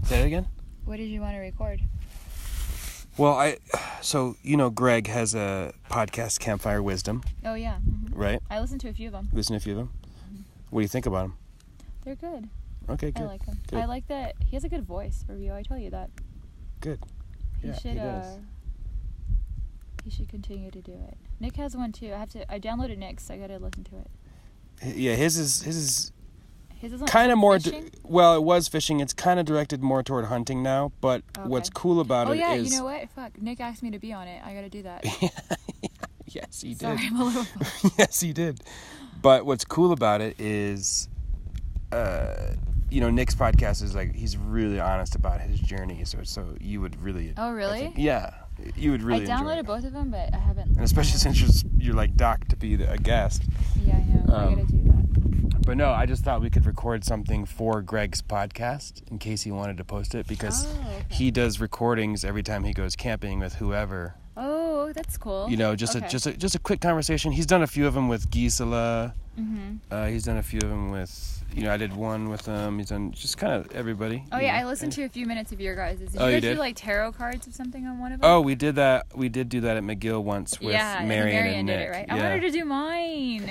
Say it again? What did you want to record? Well, so Greg has a podcast, Campfire Wisdom. Oh, yeah. Mm-hmm. Right? I listened to a few of them. Listen to a few of them? Mm-hmm. What do you think about them? They're good. Okay, good. I like him. Good. I like that he has a good voice for you. I tell you that. Good. He yeah, should, he does. He should continue to do it. Nick has one too. I downloaded Nick's, so I gotta listen to it. Yeah, his is His is kind of more. fishing? It was fishing. It's kind of directed more toward hunting now. But what's cool about it is. Oh yeah, you know what? Fuck, Nick asked me to be on it. I gotta do that. Yes, he did. Sorry, I'm a little. Yes, he did. But what's cool about it is, Nick's podcast is he's really honest about his journey. So you would really. Oh really? Yeah, you would really. I downloaded both of them, but I haven't. And especially since you're like docked to be a guest. Yeah, I know. I gotta do that. But no, I just thought we could record something for Greg's podcast in case he wanted to post it because he does recordings every time he goes camping with whoever. Oh, that's cool. Just a quick conversation. He's done a few of them with Gisela. Mm-hmm. He's done a few of them with, I did one with him. He's done just kind of everybody. Oh yeah, I listened to a few minutes of your guys'. Did you guys do tarot cards or something on one of them? Oh, we did that. We did do that at McGill once with Marion and Nick. Did it, right? Yeah. I wanted her to do mine.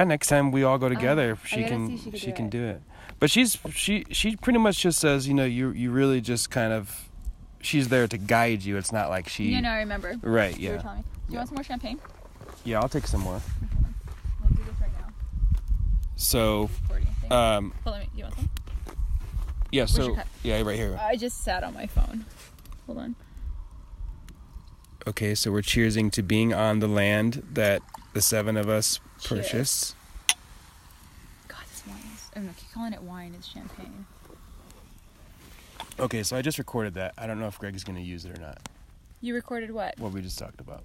Next time we all go together, she can do it. But she pretty much just says, you really just kind of. She's there to guide you. It's not like she. I remember. Right. Yeah. You were telling me. Do you want some more champagne? Yeah, I'll take some more. We'll do this right now. So. Hold on. You want some? Yeah. Where's your cup? Yeah, right here. I just sat on my phone. Hold on. Okay, so we're cheersing to being on the land that the seven of us purchased. God, this wine is. I keep calling it wine. It's champagne. Okay, so I just recorded that. I don't know if Greg's going to use it or not. You recorded what? What we just talked about.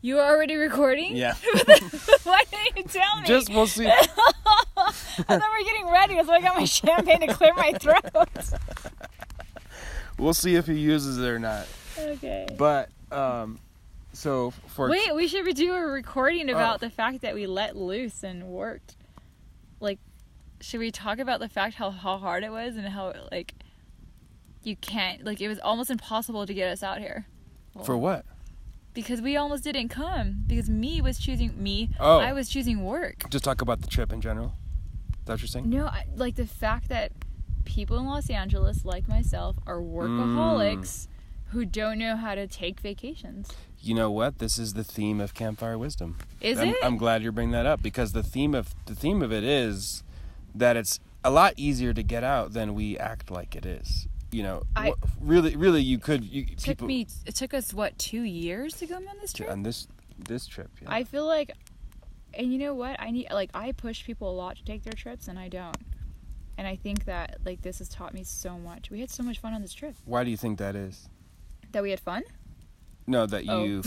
You were already recording? Yeah. Why didn't you tell me? We'll see. I thought we were getting ready, so I got my champagne to clear my throat. We'll see if he uses it or not. Okay. But, Wait, we should do a recording about the fact that we let loose and worked. Should we talk about the fact how hard it was and how, you can't, it was almost impossible to get us out here. For what? Because we almost didn't come. Because I was choosing work. Just talk about the trip in general? Is that what you're saying? No, the fact that people in Los Angeles, like myself, are workaholics who don't know how to take vacations. You know what? This is the theme of Campfire Wisdom. Is it? I'm glad you're bringing that up because the theme of it is that it's a lot easier to get out than we act like it is. Really, you could. It took us 2 years to go on this trip. On this trip, yeah. I feel and you know what? I push people a lot to take their trips, and I don't. And I think that this has taught me so much. We had so much fun on this trip. Why do you think that is? That we had fun? No, that you.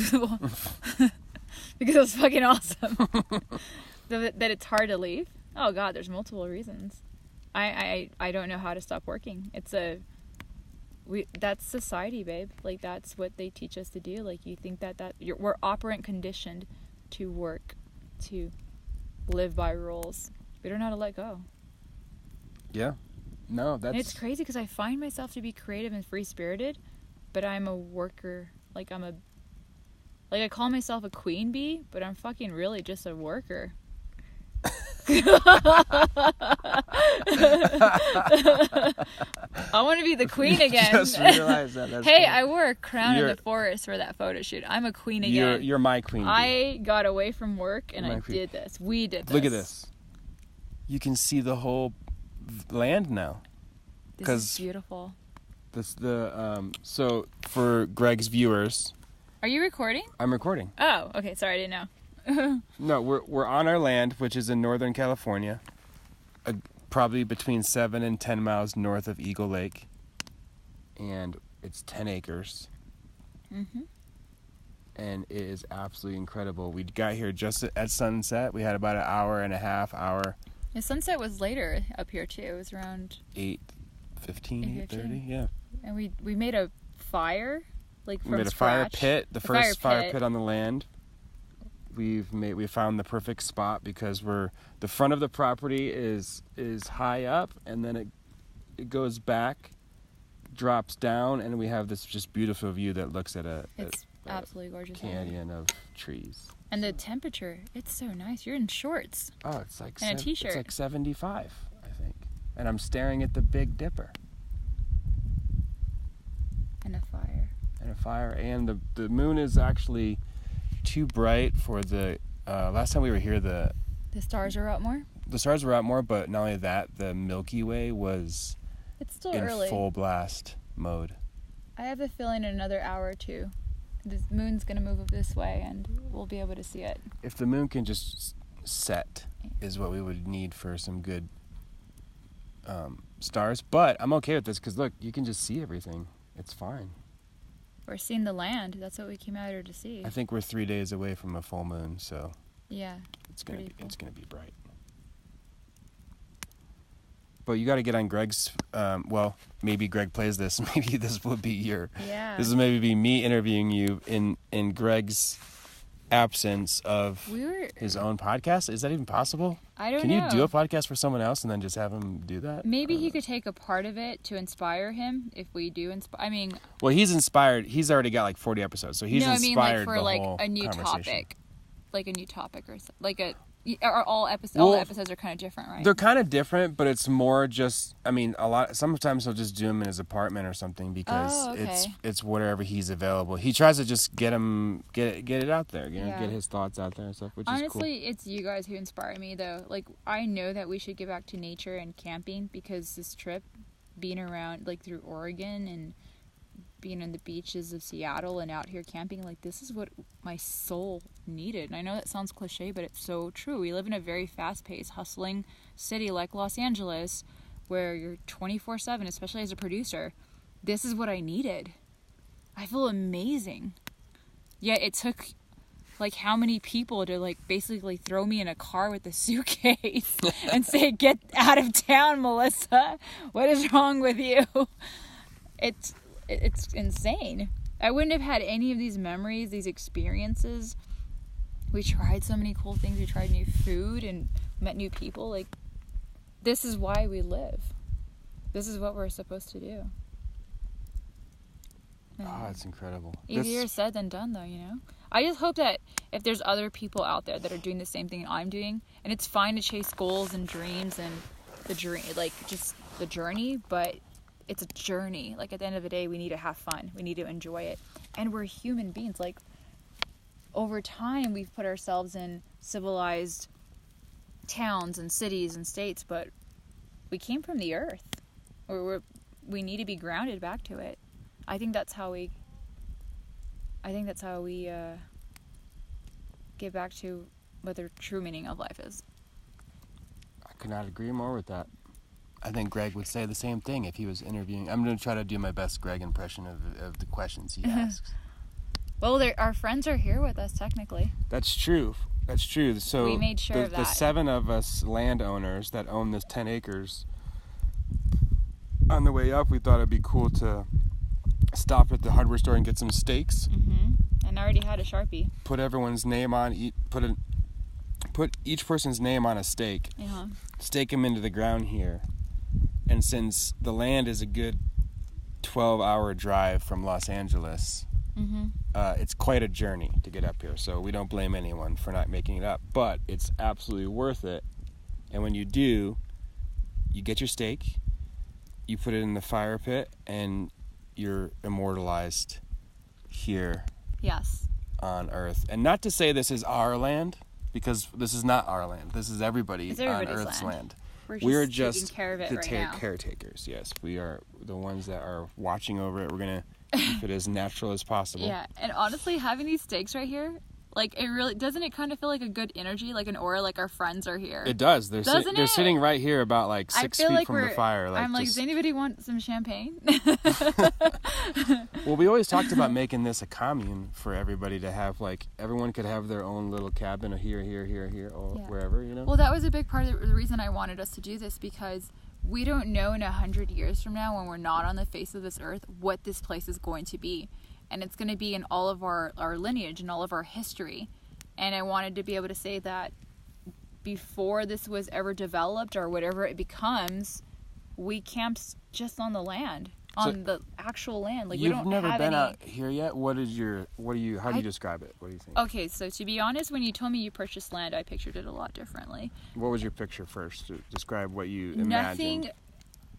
Because it was fucking awesome. That it's hard to leave. Oh God, there's multiple reasons. I don't know how to stop working. That's society, babe. That's what they teach us to do. You think we're operant conditioned to work, to live by rules. We don't know how to let go. Yeah. No, that's... And it's crazy because I find myself to be creative and free-spirited, but I'm a worker. I call myself a queen bee, but I'm fucking really just a worker. I want to be the queen again. Just realized that. That's hey, funny. I wore a crown in the forest for that photo shoot. I'm a queen again. You're my queen. I got away from work and did this. We did this. Look at this. You can see the whole land now. This is beautiful. So for Greg's viewers. Are you recording? I'm recording. Oh, okay. Sorry, I didn't know. No, we're on our land, which is in Northern California, probably between 7 and 10 miles north of Eagle Lake, and it's 10 acres. Mm-hmm. And it is absolutely incredible. We got here just at sunset. We had about an hour and a half. The sunset was later up here too. It was around 8:15, 8:30, yeah. And we made a fire, from we made a scratch. fire pit, the first fire pit on the land. We found the perfect spot because the front of the property is high up, and then it goes back drops down, and we have this just beautiful view that looks at It's absolutely gorgeous. Canyon of trees. And the temperature, it's so nice. You're in shorts. Oh, it's like and a t-shirt. It's like 75, I think. And I'm staring at the Big Dipper. And a fire. And the moon is actually too bright for the last time we were here, the stars are out more. The stars were out more, but not only that, the Milky Way was it's still in early. full blast mode. I have a feeling in another hour or two the moon's gonna move this way and we'll be able to see it. If the moon can just set is what we would need for some good stars. But I'm okay with this because look, you can just see everything. It's fine. We're seeing the land. That's what we came out here to see. I think we're 3 days away from a full moon, so yeah, it's gonna be bright. But you got to get on Greg's. Well, maybe Greg plays this. Maybe this will be your. Yeah. This will maybe be me interviewing you in Greg's absence of his own podcast. Is that even possible? I don't know. Can you do a podcast for someone else and then just have him do that? Maybe he could take a part of it to inspire him if we do inspire. I mean. Well, he's inspired. He's already got like 40 episodes, so he's inspired. No, I mean like for the like whole a new conversation. topic, like a new topic or like a. Or all the episodes are kind of different, right? They're kind of different, but it's more just. I mean, sometimes he'll just do them in his apartment or something because it's wherever he's available. He tries to just get it out there, get his thoughts out there and stuff. Which honestly, is cool. It's you guys who inspire me, though. Like I know that we should get back to nature and camping because this trip, being around like through Oregon and being on the beaches of Seattle and out here camping, like this is what my soul needed. And I know that sounds cliche, but it's so true. We live in a very fast-paced, hustling city like Los Angeles where you're 24/7, especially as a producer. This is what I needed. I feel amazing. Yet it took like how many people to like basically throw me in a car with a suitcase and say, "Get out of town, Melissa. What is wrong with you?" It's insane. I wouldn't have had any of these memories, these experiences. We tried so many cool things. We tried new food and met new people. Like, this is why we live. This is what we're supposed to do. Oh, it's incredible. Easier said than done, though, I just hope that if there's other people out there that are doing the same thing I'm doing, and it's fine to chase goals and dreams and the dream, like, just the journey, but it's a journey. Like, at the end of the day, we need to have fun. We need to enjoy it. And we're human beings. Like, over time, we've put ourselves in civilized towns and cities and states, but we came from the earth. We need to be grounded back to it. I think that's how we get back to what the true meaning of life is. I could not agree more with that. I think Greg would say the same thing if he was interviewing. I'm going to try to do my best Greg impression of the questions he asks. Well, our friends are here with us, technically. That's true. So we made sure of that. The 7 of us landowners that own this 10 acres, on the way up, we thought it'd be cool to stop at the hardware store and get some steaks. Mm-hmm. And I already had a Sharpie. Put everyone's name on, put each person's name on a stake. Uh-huh. Stake them into the ground here. And since the land is a good 12-hour drive from Los Angeles, it's quite a journey to get up here. So we don't blame anyone for not making it up. But it's absolutely worth it. And when you do, you get your stake, you put it in the fire pit, and you're immortalized here. Yes. On Earth. And not to say this is our land, because this is not our land. This is everybody on Earth's land. We're just taking care of it the right now. caretakers. Yes, we are the ones that are watching over it. We're gonna keep it as natural as possible. Yeah, and honestly, having these steaks right here, like, it really doesn't it kind of feel like a good energy, like an aura, like our friends are here. It does. They're sitting right here, about like 6 feet like from the fire. I'm like, does anybody want some champagne? Well, we always talked about making this a commune for everybody to have, like, everyone could have their own little cabin here, or wherever, Well, that was a big part of the reason I wanted us to do this, because we don't know in 100 years from now, when we're not on the face of this earth, what this place is going to be. And it's going to be in all of our lineage and all of our history. And I wanted to be able to say that before this was ever developed or whatever it becomes, we camped just on the land. on the actual land. Like, you've we don't never have been any... out here yet? How do you describe it? What do you think? Okay, so to be honest, when you told me you purchased land, I pictured it a lot differently. What was your picture first? Describe what you imagined. Nothing.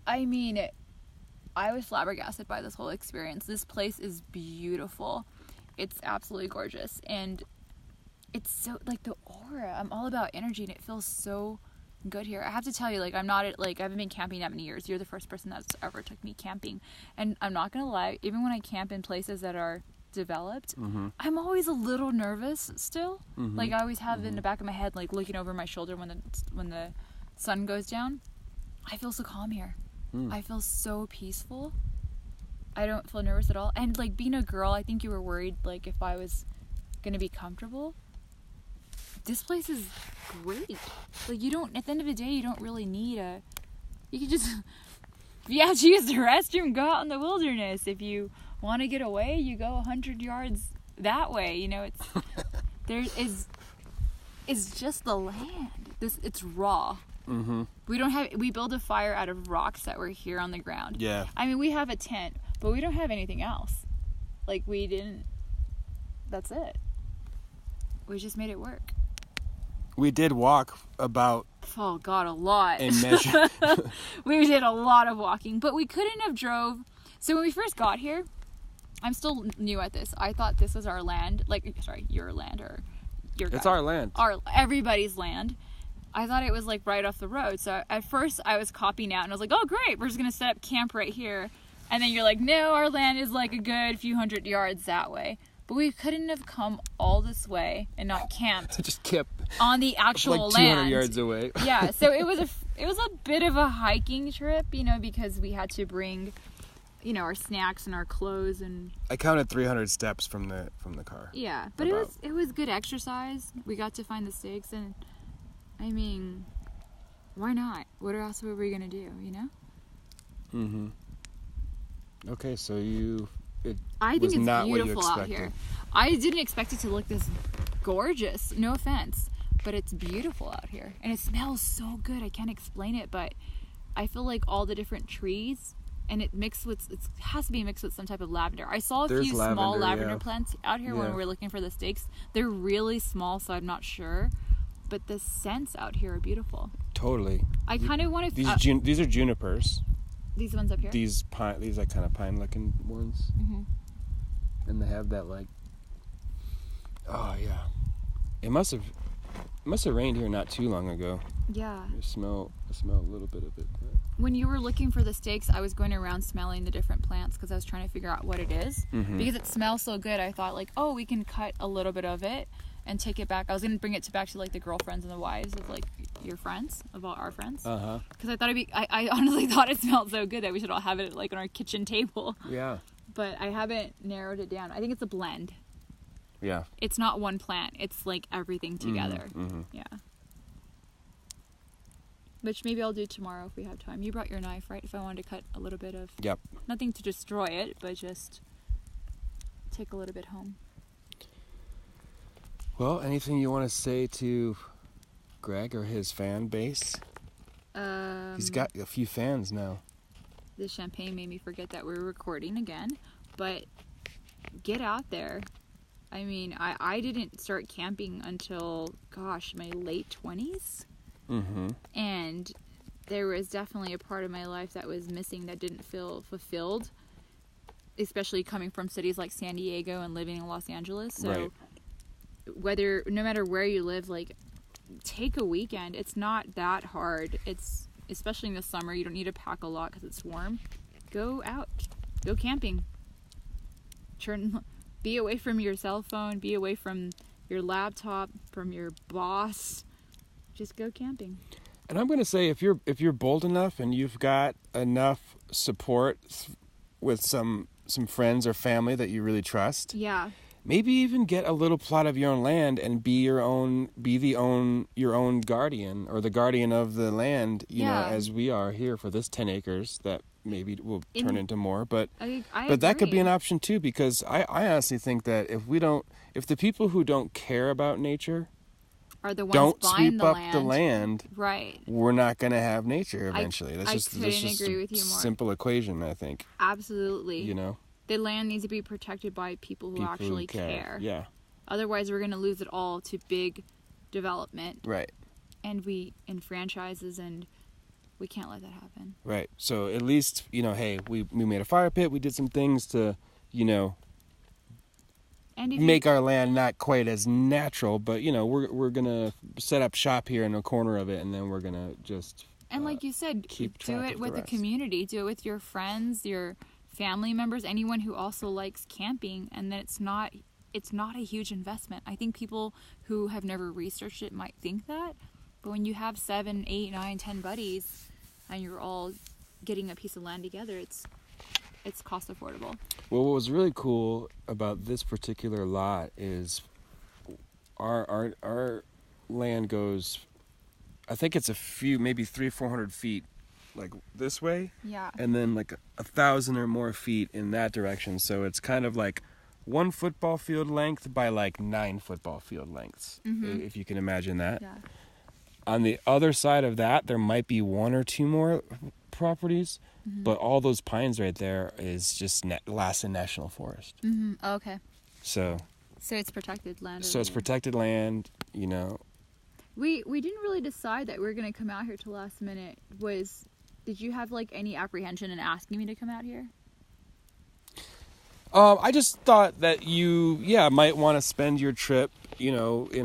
I mean, I was flabbergasted by this whole experience. This place is beautiful. It's absolutely gorgeous. And it's so, like, the aura. I'm all about energy, and it feels so good here. I have to tell you, like, I haven't been camping that many years. You're the first person that's ever took me camping. And I'm not gonna lie, even when I camp in places that are developed, I'm always a little nervous still. Like, I always have in the back of my head, like, looking over my shoulder when the sun goes down. I feel so calm here. I feel so peaceful. I don't feel nervous at all. And, like, being a girl, I think you were worried, like, if I was gonna be comfortable. This place is great. Like, you don't, at the end of the day, you don't really need you can just, if you have to use the restroom, go out in the wilderness. If you want to get away, you go 100 yards that way. You know, it's just the land. It's raw. We build a fire out of rocks that were here on the ground. Yeah. I mean, we have a tent, but we don't have anything else. Like, that's it. We just made it work. We did walk about... Oh, God, a lot. In measure. We did a lot of walking, but we couldn't have drove. So when we first got here, I'm still new at this. I thought this was our land. Like, sorry, your land or your guy. It's our land. Everybody's land. I thought it was, like, right off the road. So at first I was copying out, and I was like, oh, great, we're just going to set up camp right here. And then you're like, no, our land is, like, a good few hundred yards that way. But we couldn't have come all this way and not camped. Just kept on the actual like 200 land. yards away. Yeah, so it was a bit of a hiking trip, you know, because we had to bring, you know, our snacks and our clothes and. I counted 300 steps from the car. Yeah, but it was good exercise. We got to find the stakes, and I mean, why not? What else were we gonna do, you know? Okay, so I think it's not beautiful out here. I didn't expect it to look this gorgeous. No offense, but it's beautiful out here, and it smells so good. I can't explain it, but I feel like all the different trees, and it has to be mixed with some type of lavender. I saw a few small lavender plants out here when we were looking for the stakes. They're really small, so I'm not sure, but the scents out here are beautiful. Totally. I kind of want to. These are junipers. These ones up here? These like kind of pine-looking ones. And they have that, like... Oh, yeah. It must have rained here not too long ago. Yeah. I smell a little bit of it. When you were looking for the stakes, I was going around smelling the different plants because I was trying to figure out what it is. Because it smells so good, I thought, like, oh, we can cut a little bit of it and take it back. I was going to bring it back to, like, the girlfriends and the wives of, like, your friends, of all our friends. Because I thought I honestly thought it smelled so good that we should all have it, like, on our kitchen table. Yeah. But I haven't narrowed it down. I think it's a blend. Yeah. It's not one plant. It's, like, everything together. Yeah. Which maybe I'll do tomorrow if we have time. You brought your knife, right? If I wanted to cut a little bit of... Yep. Nothing to destroy it, but just take a little bit home. Well, anything you want to say to Greg or his fan base? He's got a few fans now. The champagne made me forget that we're recording again, but get out there. I mean, I didn't start camping until, gosh, my late 20s. And there was definitely a part of my life that was missing, that didn't feel fulfilled, especially coming from cities like San Diego and living in Los Angeles. So no matter where you live, like, take a weekend. It's not that hard. It's, especially in the summer, you don't need to pack a lot because it's warm. Go out. Go camping. Be away from your cell phone. Be away from your laptop, from your boss. Just go camping. And I'm going to say, if you're bold enough and you've got enough support with some friends or family that you really trust. Yeah. Maybe even get a little plot of your own land and be your own guardian, or the guardian of the land, you know, as we are here for this 10 acres that maybe will turn into more. But that could be an option too, because I honestly think that if the people who don't care about nature are the ones don't buying sweep up the land, right, we're not going to have nature eventually. I couldn't agree with you more. Simple equation, I think. Absolutely. You know? The land needs to be protected by people who actually care. Yeah. Otherwise, we're going to lose it all to big development. Right. And franchises, and we can't let that happen. Right. So at least, hey, we made a fire pit. We did some things to, and make our land not quite as natural. But, we're going to set up shop here in a corner of it, and then we're going to just... And like you said, do it with the community. Do it with your friends, your family members, anyone who also likes camping. And then it's not a huge investment. I think people who have never researched it might think that. But when you have 7, 8, 9, 10 buddies and you're all getting a piece of land together, it's cost affordable. Well, what was really cool about this particular lot is our land goes, I think it's a few, maybe 300-400 feet, like this way. Yeah. And then like 1,000 or more feet in that direction. So it's kind of like 1 football field length by like 9 football field lengths, if you can imagine that. Yeah. On the other side of that, there might be 1 or 2 more properties, but all those pines right there is just Lassen National Forest. Mm-hmm. Oh, okay. So it's protected land. So it's protected land, We didn't really decide that we were going to come out here till last minute. Did you have like any apprehension in asking me to come out here? I just thought that you, might want to spend your trip, in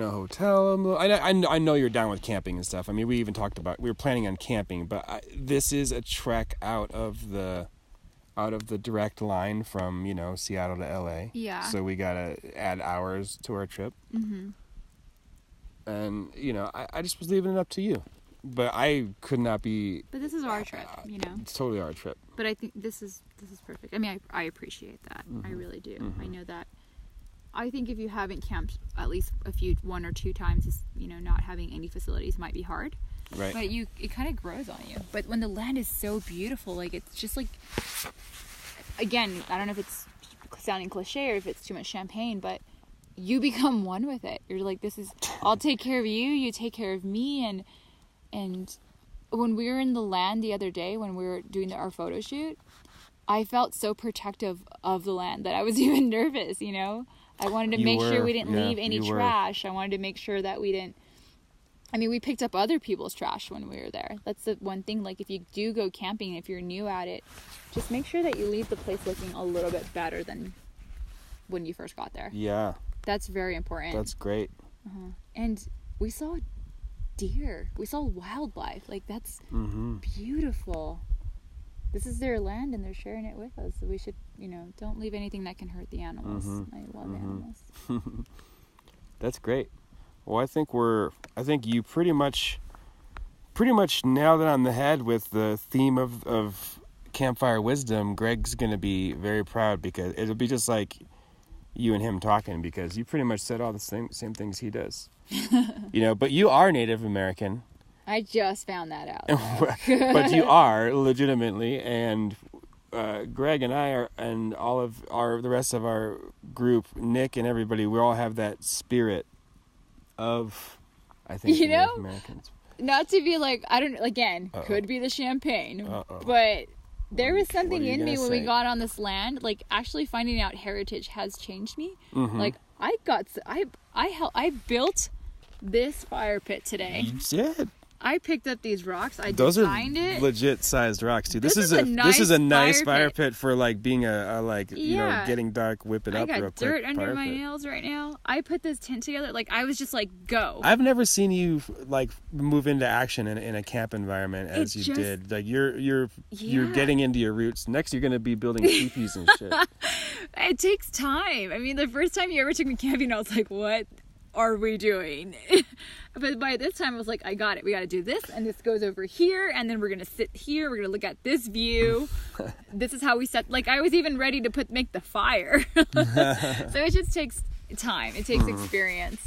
a hotel. I know you're down with camping and stuff. I mean, we even talked about, we were planning on camping, but this is a trek out of the direct line from, Seattle to LA. Yeah. So we got to add hours to our trip. Mm-hmm. And, I just was leaving it up to you. But I could not be... But this is our trip, It's totally our trip. But I think this is perfect. I mean, I appreciate that. I really do. I know that. I think if you haven't camped at least 1 or 2 times, not having any facilities might be hard. Right. But it kind of grows on you. But when the land is so beautiful, like, it's just like... Again, I don't know if it's sounding cliche or if it's too much champagne, but you become one with it. You're like, I'll take care of you, you take care of me, and when we were in the land the other day, when we were doing our photo shoot, I felt so protective of the land that I was even nervous, I wanted to make sure we didn't leave any trash. I wanted to make sure that we didn't... I mean, we picked up other people's trash when we were there. That's the one thing, like, if you do go camping, if you're new at it, just make sure that you leave the place looking a little bit better than when you first got there. Yeah. That's very important. That's great. And we saw deer. We saw wildlife. Like, that's beautiful. This is their land and they're sharing it with us. So we should, don't leave anything that can hurt the animals. I love animals. That's great. Well, I think you pretty much nailed it on the head with the theme of Campfire Wisdom. Greg's going to be very proud because it'll be just like you and him talking, because you pretty much said all the same things he does. But you are Native American. I just found that out. But you are legitimately, and Greg and I are, and all of the rest of our group, Nick and everybody, we all have that spirit of, I think, Native Americans. Not to be like, I don't, again, could be the champagne, but there was something in me when we got on this land, like, actually finding out heritage has changed me. Like, I built this fire pit today. You did. I picked up these rocks. I designed it. Those are legit sized rocks too. This is a nice fire pit for like being getting dark, whip it up. I got dirt under my nails right now. I put this tent together. Like, I was just like, go. I've never seen you like move into action in a camp environment as you did. Like you're getting into your roots. Next, you're gonna be building teepees and shit. It takes time. I mean, the first time you ever took me camping, I was like, what are we doing? But by this time I was like, I got it. We got to do this, and this goes over here, and then we're gonna sit here. We're gonna look at this view. This is how we set. Like, I was even ready to make the fire. So it just takes time. It takes experience.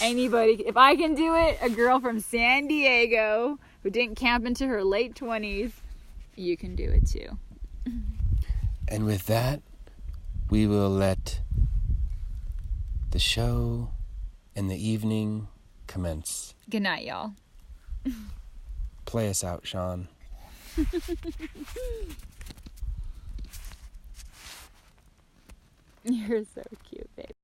Anybody, if I can do it, a girl from San Diego who didn't camp into her late 20s, you can do it too. And with that, we will let the show and the evening commence. Good night, y'all. Play us out, Sean. You're so cute, babe.